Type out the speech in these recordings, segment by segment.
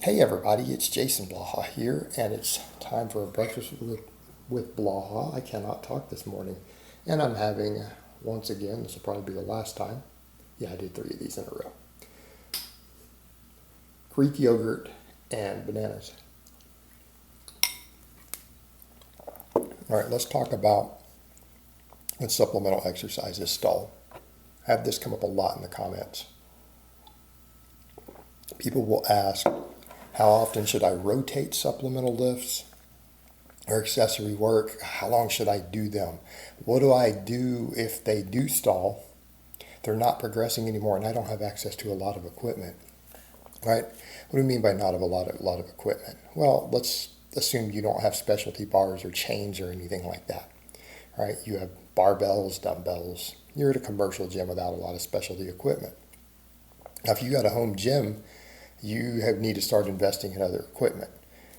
Hey everybody, it's Jason Blaha here, and it's time for a breakfast with Blaha. I cannot talk this morning, and I'm having, once again, this will probably be the last time. Yeah, I did 3 of these in a row. Greek yogurt and bananas. All right, let's talk about when supplemental exercises stall. I have this come up a lot in the comments. People will ask, how often should I rotate supplemental lifts or accessory work? How long should I do them? What do I do if they do stall? They're not progressing anymore and I don't have access to a lot of equipment, right? What do you mean by not have a lot of equipment? Well, let's assume you don't have specialty bars or chains or anything like that, right? You have barbells, dumbbells. You're at a commercial gym without a lot of specialty equipment. Now, if you got a home gym, you need to start investing in other equipment.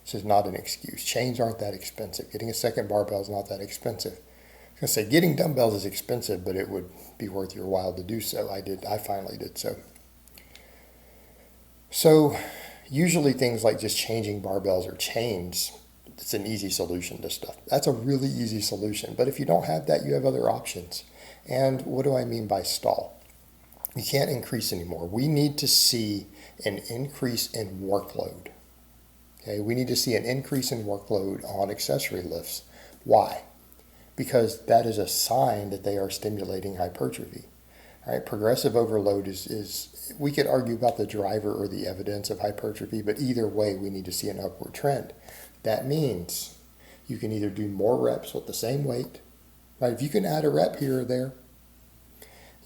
This is not an excuse. Chains aren't that expensive. Getting a second barbell is not that expensive. I was going to say getting dumbbells is expensive, but it would be worth your while to do so. I finally did so. So usually things like just changing barbells or chains, it's an easy solution to stuff. That's a really easy solution. But if you don't have that, you have other options. And what do I mean by stall? You can't increase anymore. We need to see an increase in workload. Okay, we need to see an increase in workload on accessory lifts. Why? Because that is a sign that they are stimulating hypertrophy. All right, progressive overload is we could argue about the driver or the evidence of hypertrophy, but either way, we need to see an upward trend. That means you can either do more reps with the same weight, right? If you can add a rep here or there,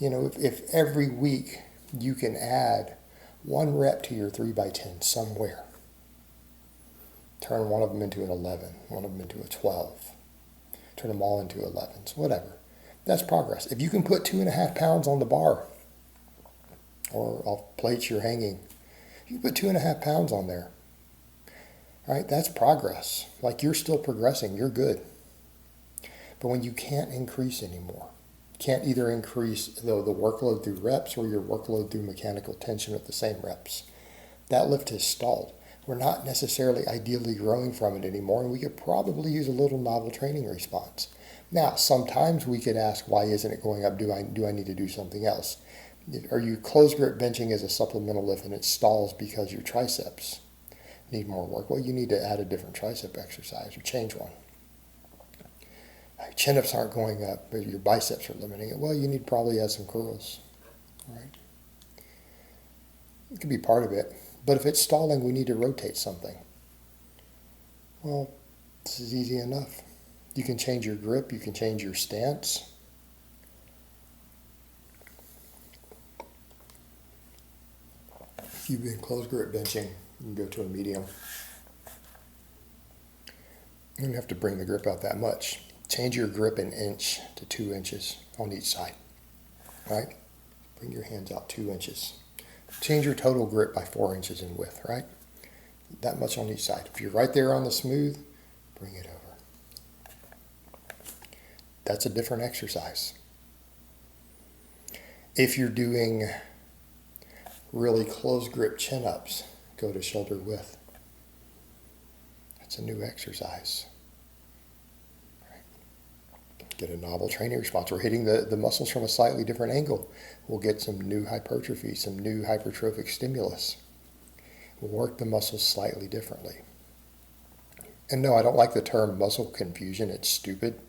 if every week you can add 1 rep to your 3x10 somewhere, turn one of them into an 11, one of them into a 12, turn them all into 11s, whatever. That's progress. If you can put 2.5 pounds on the bar or off plates you're hanging, you put 2.5 pounds on there, right? That's progress. Like you're still progressing, you're good. But when you can't increase anymore, can't either increase the workload through reps or your workload through mechanical tension with the same reps, that lift has stalled. We're not necessarily ideally growing from it anymore, and we could probably use a little novel training response. Now, sometimes we could ask, why isn't it going up? Do I need to do something else? Are you closed grip benching as a supplemental lift and it stalls because your triceps need more work? Well, you need to add a different tricep exercise or change one. Chin-ups aren't going up, but your biceps are limiting it. Well, you need to probably add some curls, right? It could be part of it. But if it's stalling, we need to rotate something. Well, this is easy enough. You can change your grip. You can change your stance. If you've been closed grip benching, you can go to a medium. You don't have to bring the grip out that much. Change your grip 1 inch to 2 inches on each side, right? Bring your hands out 2 inches. Change your total grip by 4 inches in width, right? That much on each side. If you're right there on the smooth, bring it over. That's a different exercise. If you're doing really close grip chin-ups, go to shoulder width. That's a new exercise. Get a novel training response. We're hitting the muscles from a slightly different angle. We'll get some new hypertrophy, some new hypertrophic stimulus. We'll work the muscles slightly differently. And no, I don't like the term muscle confusion. It's stupid.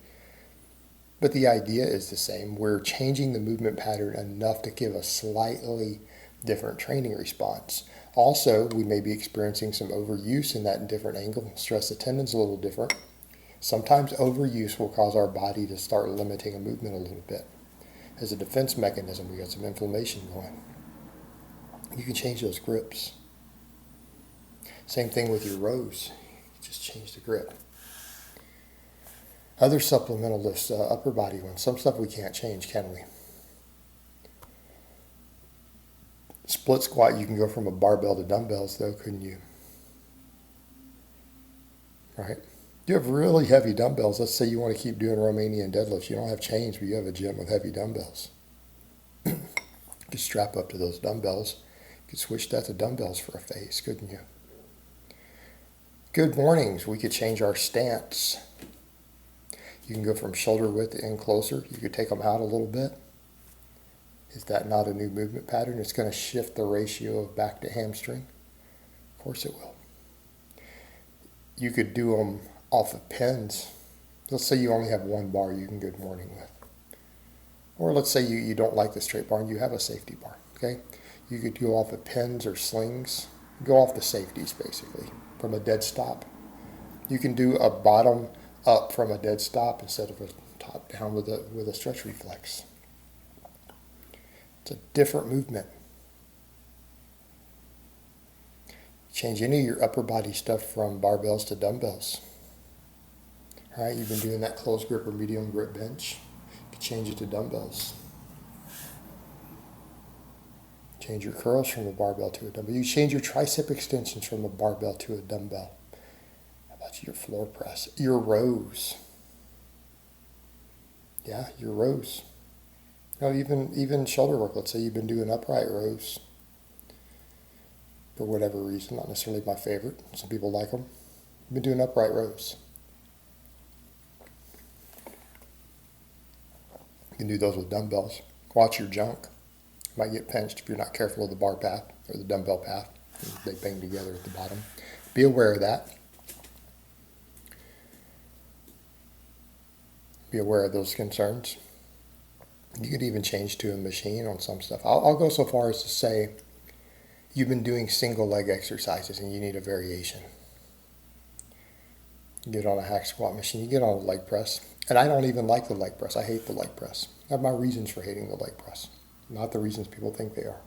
But the idea is the same. We're changing the movement pattern enough to give a slightly different training response. Also, we may be experiencing some overuse in that different angle. Stress the tendon's a little different. Sometimes overuse will cause our body to start limiting a movement a little bit. As a defense mechanism, we got some inflammation going. You can change those grips. Same thing with your rows. You just change the grip. Other supplemental lifts, upper body ones. Some stuff we can't change, can we? Split squat, you can go from a barbell to dumbbells though, couldn't you? Right? You have really heavy dumbbells. Let's say you want to keep doing Romanian deadlifts. You don't have chains, but you have a gym with heavy dumbbells. You could strap up to those dumbbells. You could switch that to dumbbells for a phase, couldn't you? Good mornings. We could change our stance. You can go from shoulder width in closer. You could take them out a little bit. Is that not a new movement pattern? It's going to shift the ratio of back to hamstring. Of course it will. You could do them off of pins. Let's say you only have one bar you can good morning with. Or let's say you don't like the straight bar and you have a safety bar. Okay? You could go off of pins or slings. Go off the safeties basically from a dead stop. You can do a bottom up from a dead stop instead of a top down with a stretch reflex. It's a different movement. Change any of your upper body stuff from barbells to dumbbells. All right, you've been doing that close grip or medium grip bench. You can change it to dumbbells. Change your curls from a barbell to a dumbbell. You change your tricep extensions from a barbell to a dumbbell. How about your floor press? Your rows. Yeah, your rows. No, even shoulder work. Let's say you've been doing upright rows for whatever reason, not necessarily my favorite. Some people like them. You've been doing upright rows. You can do those with dumbbells. Watch your junk. You might get pinched if you're not careful of the bar path or the dumbbell path. They bang together at the bottom. Be aware of that. Be aware of those concerns. You could even change to a machine on some stuff. I'll go so far as to say you've been doing single leg exercises and you need a variation. You get on a hack squat machine, you get on a leg press. And I don't even like the leg press. I hate the leg press. I have my reasons for hating the leg press, not the reasons people think they are.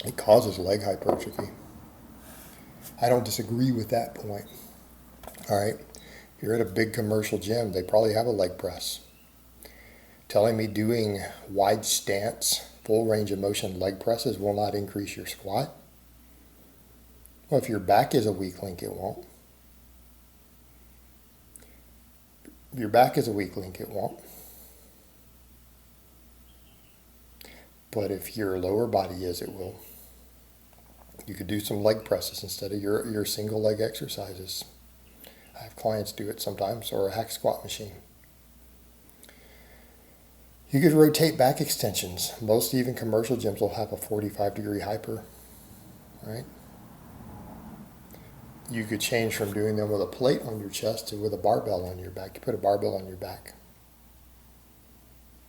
It causes leg hypertrophy. I don't disagree with that point. All right. If you're at a big commercial gym, they probably have a leg press. Telling me doing wide stance, full range of motion leg presses will not increase your squat? Well, if your back is a weak link, it won't. If your back is a weak link, it won't. But if your lower body is, it will. You could do some leg presses instead of your single leg exercises. I have clients do it sometimes, or a hack squat machine. You could rotate back extensions. Most even commercial gyms will have a 45-degree hyper, right? You could change from doing them with a plate on your chest to with a barbell on your back. You put a barbell on your back.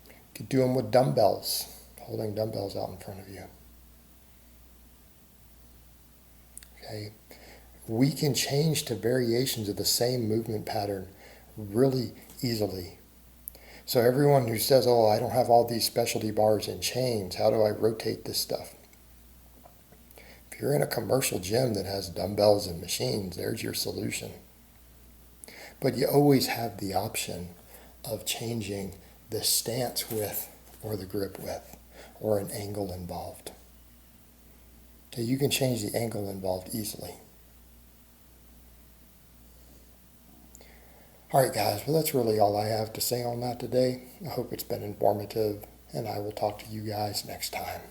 You could do them with dumbbells, holding dumbbells out in front of you. Okay? We can change to variations of the same movement pattern really easily. So everyone who says, oh, I don't have all these specialty bars and chains, how do I rotate this stuff? If you're in a commercial gym that has dumbbells and machines, there's your solution. But you always have the option of changing the stance width or the grip width or an angle involved. Okay, you can change the angle involved easily. All right, guys, well, that's really all I have to say on that today. I hope it's been informative, and I will talk to you guys next time.